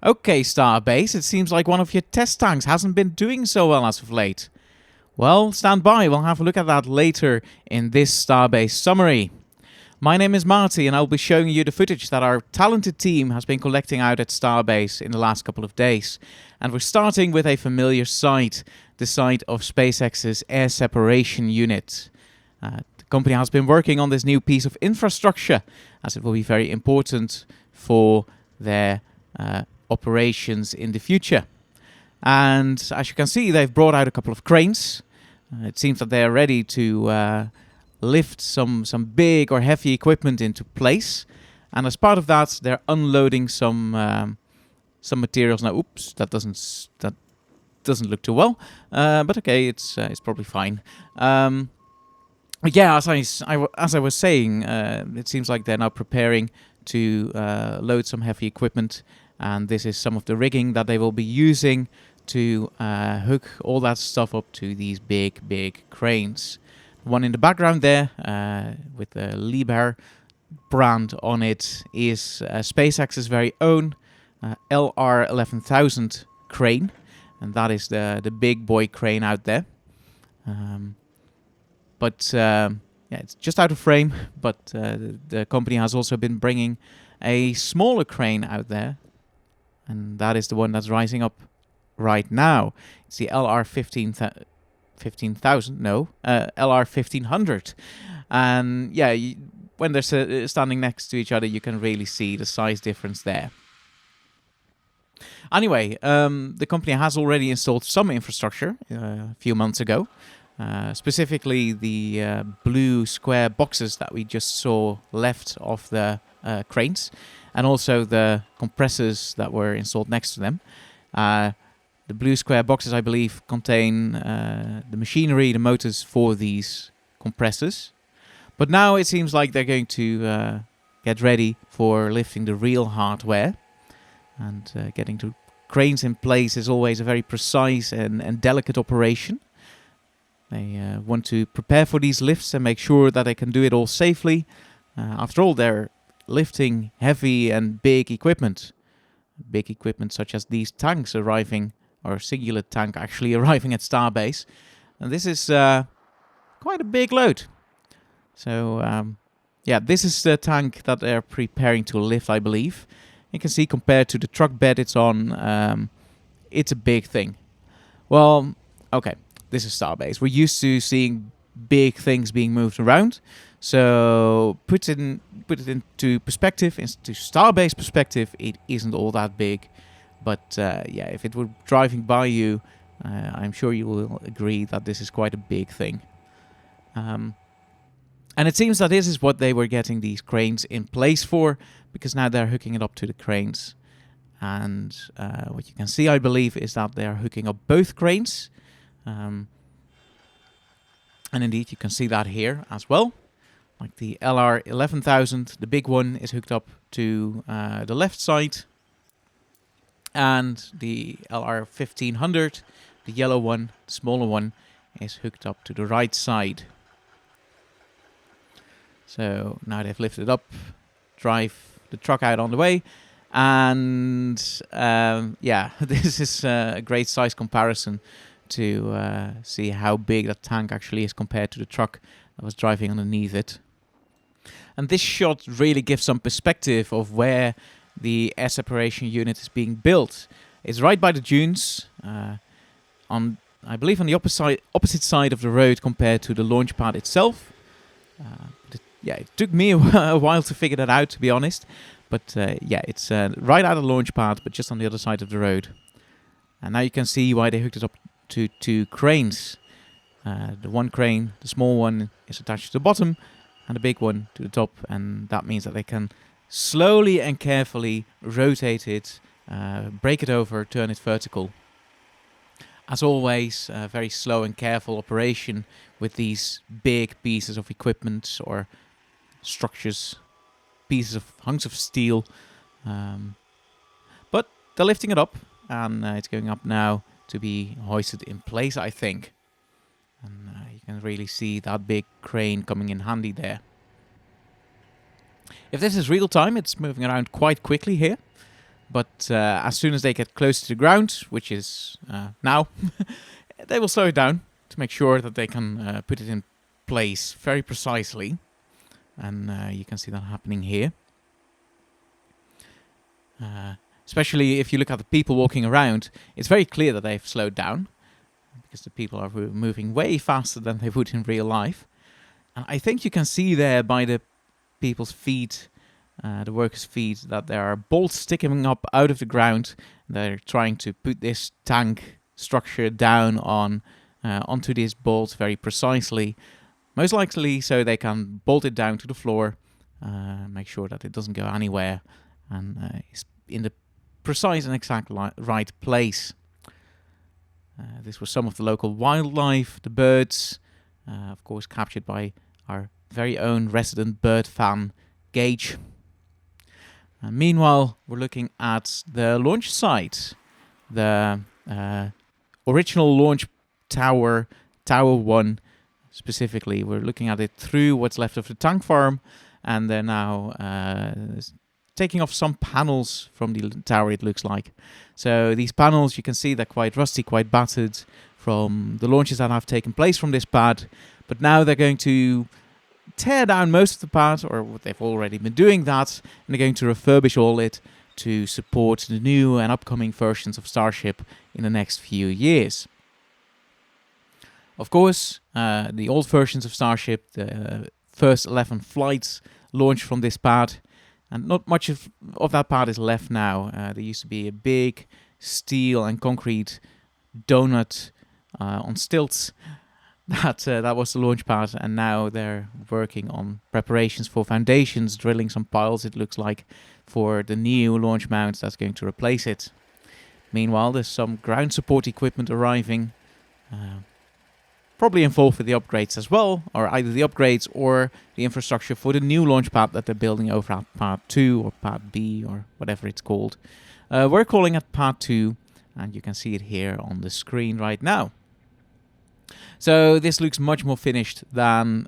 Okay, Starbase, it seems like one of your test tanks hasn't been doing so well as of late. Well, stand by, we'll have a look at that later in this Starbase summary. My name is Marty, and I'll be showing you the footage that our talented team has been collecting out at Starbase in the last couple of days. And we're starting with a familiar site, the site of SpaceX's air separation unit. The company has been working on this new piece of infrastructure, as it will be very important for their operations in the future. And as you can see, they've brought out a couple of cranes. It seems that they're ready to lift some big or heavy equipment into place, and as part of that, they're unloading some materials. Now, oops, that doesn't look too well, but okay, it's probably fine. Yeah, as I was saying, it seems like they're now preparing to load some heavy equipment, and this is some of the rigging that they will be using to hook all that stuff up to these big cranes. The one in the background there, with the Liebherr brand on it, is SpaceX's very own LR 11000 crane, and that is the big boy crane out there. Yeah, it's just out of frame, but the company has also been bringing a smaller crane out there, and that is the one that's rising up right now. It's the LR 15,000, no, LR 1500. And yeah, when they're standing next to each other, you can really see the size difference there. Anyway, the company has already installed some infrastructure a few months ago. Specifically the blue square boxes that we just saw left of the cranes, and also the compressors that were installed next to them. The blue square boxes, I believe, contain the machinery, the motors for these compressors. But now it seems like they're going to get ready for lifting the real hardware. And getting the cranes in place is always a very precise and delicate operation. They want to prepare for these lifts and make sure that they can do it all safely. After all, they're lifting heavy and big equipment. Big equipment such as these tanks arriving, or a singular tank actually arriving at Starbase. And this is quite a big load. So, yeah, this is the tank that they're preparing to lift, I believe. You can see compared to the truck bed it's on, it's a big thing. Well, okay. This is Starbase. We're used to seeing big things being moved around. So put it into perspective, into Starbase perspective, it isn't all that big. But yeah, if it were driving by you, I'm sure you will agree that this is quite a big thing. And it seems that this is what they were getting these cranes in place for, because now they're hooking it up to the cranes. And what you can see, I believe, is that they're hooking up both cranes. And indeed, you can see that here as well. Like the LR 11000, the big one is hooked up to the left side. And the LR 1500, the yellow one, the smaller one, is hooked up to the right side. So now they've lifted up, drive the truck out on the way. And yeah, this is a great size comparison to see how big that tank actually is compared to the truck that was driving underneath it. And this shot really gives some perspective of where the air separation unit is being built. It's right by the dunes, on, I believe, on the opposite side of the road compared to the launch pad itself. Yeah, it took me a while to figure that out, to be honest. But yeah, it's right out of the launch pad, but just on the other side of the road. And now you can see why they hooked it up to two cranes. The one crane, the small one, is attached to the bottom, and the big one to the top. And that means that they can slowly and carefully rotate it, break it over, turn it vertical. As always, a very slow and careful operation with these big pieces of equipment or structures, pieces of hunks of steel. But they're lifting it up, and it's going up now to be hoisted in place, I think. And you can really see that big crane coming in handy there. If this is real time, it's moving around quite quickly here. But as soon as they get close to the ground, which is now, they will slow it down to make sure that they can put it in place very precisely. And you can see that happening here. Especially if you look at the people walking around, it's very clear that they've slowed down because the people are moving way faster than they would in real life. And I think you can see there by the people's feet, the workers' feet, that there are bolts sticking up out of the ground. They're trying to put this tank structure down onto these bolts very precisely. Most likely so they can bolt it down to the floor, make sure that it doesn't go anywhere, and is in the precise and exact right place. This was some of the local wildlife, the birds, of course captured by our very own resident bird fan, Gage. And meanwhile, we're looking at the launch site, the original launch tower, Tower 1 specifically. We're looking at it through what's left of the tank farm, and they're now taking off some panels from the tower, it looks like. So these panels, you can see they're quite rusty, quite battered from the launches that have taken place from this pad. But now they're going to tear down most of the pad, or they've already been doing that, and they're going to refurbish all it to support the new and upcoming versions of Starship in the next few years. Of course, the old versions of Starship, the first 11 flights launched from this pad, and not much of that pad is left now. There used to be a big steel and concrete donut on stilts. That was the launch pad, and now they're working on preparations for foundations, drilling some piles, it looks like, for the new launch mount that's going to replace it. Meanwhile, there's some ground support equipment arriving, probably involved with the upgrades as well, or either the upgrades or the infrastructure for the new launch pad that they're building over at Pad 2 or Pad B or whatever it's called. We're calling it Pad 2, and you can see it here on the screen right now. So this looks much more finished than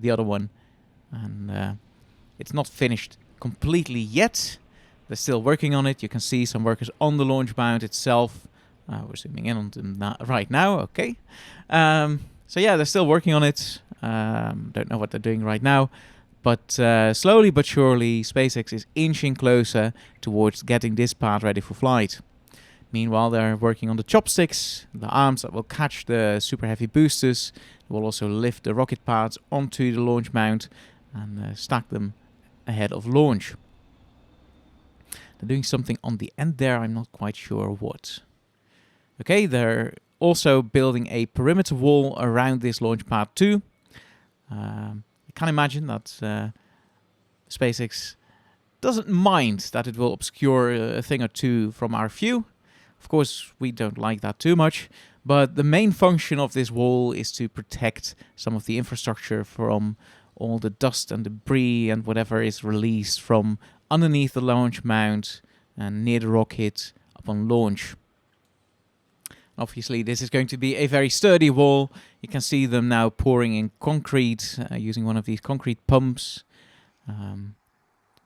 the other one, and it's not finished completely yet. They're still working on it. You can see some workers on the launch mount itself. We're zooming in on them right now, okay. So yeah, they're still working on it. Don't know what they're doing right now. But slowly but surely, SpaceX is inching closer towards getting this pad ready for flight. Meanwhile, they're working on the Chopsticks, the arms that will catch the super heavy boosters. They will also lift the rocket pads onto the launch mount and stack them ahead of launch. They're doing something on the end there, I'm not quite sure what. Okay, they're also building a perimeter wall around this launch pad too. You can imagine that SpaceX doesn't mind that it will obscure a thing or two from our view. Of course, we don't like that too much, but the main function of this wall is to protect some of the infrastructure from all the dust and debris and whatever is released from underneath the launch mount and near the rocket upon launch. Obviously, this is going to be a very sturdy wall. You can see them now pouring in concrete using one of these concrete pumps. And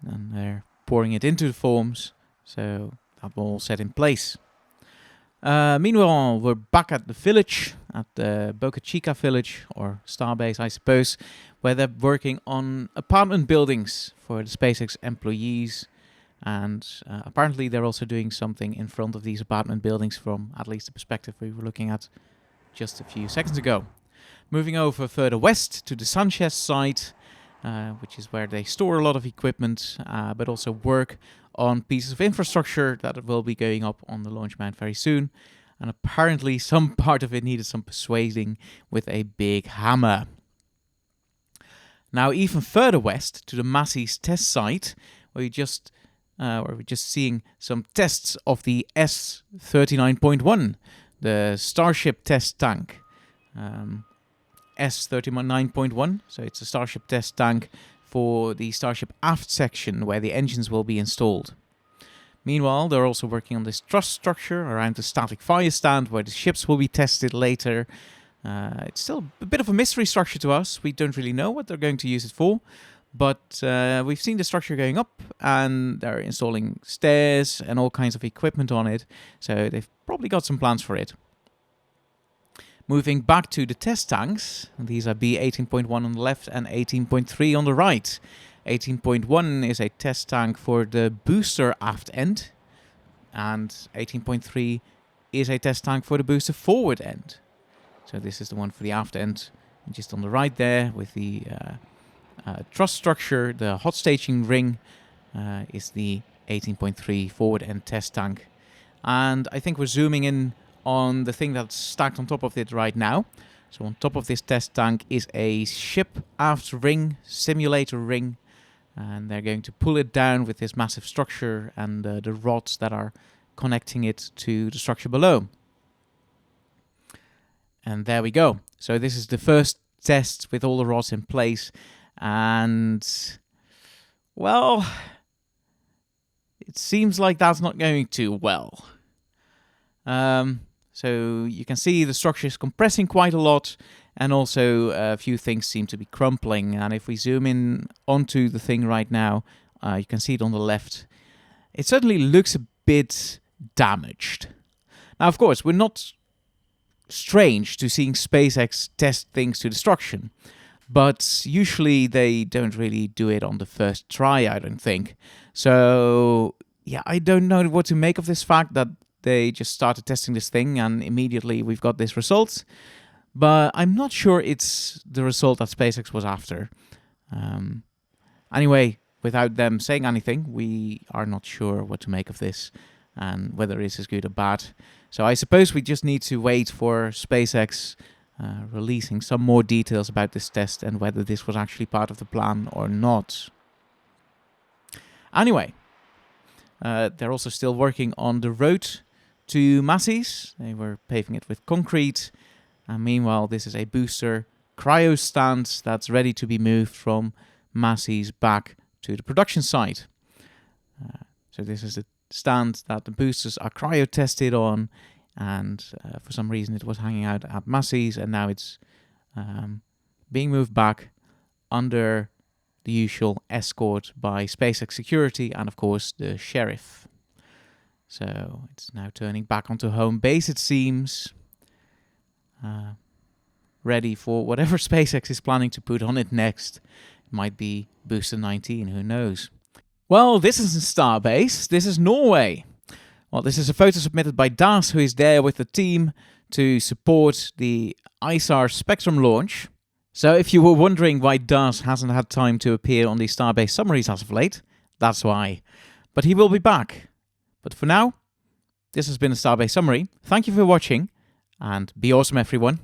they're pouring it into the forms, so that wall set in place. Meanwhile, we're back at the village, at the Boca Chica village, or Starbase, I suppose, where they're working on apartment buildings for the SpaceX employees. And apparently they're also doing something in front of these apartment buildings from at least the perspective we were looking at just a few seconds ago. Moving over further west to the Sanchez site, which is where they store a lot of equipment, but also work on pieces of infrastructure that will be going up on the launch mount very soon. And apparently some part of it needed some persuading with a big hammer. Now even further west to the Masseys test site, where we're just seeing some tests of the S39.1, the Starship test tank. S39.1, so it's a Starship test tank for the Starship aft section where the engines will be installed. Meanwhile, they're also working on this truss structure around the static fire stand where the ships will be tested later. It's still a bit of a mystery structure to us. We don't really know what they're going to use it for, But we've seen the structure going up, and they're installing stairs and all kinds of equipment on it, so they've probably got some plans for it. Moving back to the test tanks, these are B18.1 on the left and 18.3 on the right. 18.1 is a test tank for the booster aft end, and 18.3 is a test tank for the booster forward end. So this is the one for the aft end, just on the right there with the truss structure. The hot staging ring is the 18.3 forward end test tank. And I think we're zooming in on the thing that's stacked on top of it right now. So on top of this test tank is a ship aft ring, simulator ring, and they're going to pull it down with this massive structure and the rods that are connecting it to the structure below. And there we go. So this is the first test with all the rods in place, and well, it seems like that's not going too well. So you can see the structure is compressing quite a lot, and also a few things seem to be crumpling. And if we zoom in onto the thing right now, you can see it on the left. It certainly looks a bit damaged. Now, of course, we're not strange to seeing SpaceX test things to destruction, but usually they don't really do it on the first try, I don't think. So, yeah, I don't know what to make of this fact that they just started testing this thing and immediately we've got this result. But I'm not sure it's the result that SpaceX was after. Anyway, without them saying anything, we are not sure what to make of this and whether this is good or bad. So I suppose we just need to wait for SpaceX releasing some more details about this test and whether this was actually part of the plan or not. Anyway, they're also still working on the road to Masseys. They were paving it with concrete. And meanwhile, this is a booster cryo stand that's ready to be moved from Masseys back to the production site. So this is the stand that the boosters are cryo tested on, and for some reason it was hanging out at Masseys, and now it's being moved back under the usual escort by SpaceX security and of course the sheriff. So it's now turning back onto home base, it seems, ready for whatever SpaceX is planning to put on it next. It might be Booster 19, who knows. Well, this isn't Starbase, this is Norway. Well, this is a photo submitted by Das, who is there with the team to support the ISAR Spectrum launch. So if you were wondering why Das hasn't had time to appear on the Starbase summaries as of late, that's why. But he will be back. But for now, this has been a Starbase summary. Thank you for watching, and be awesome, everyone.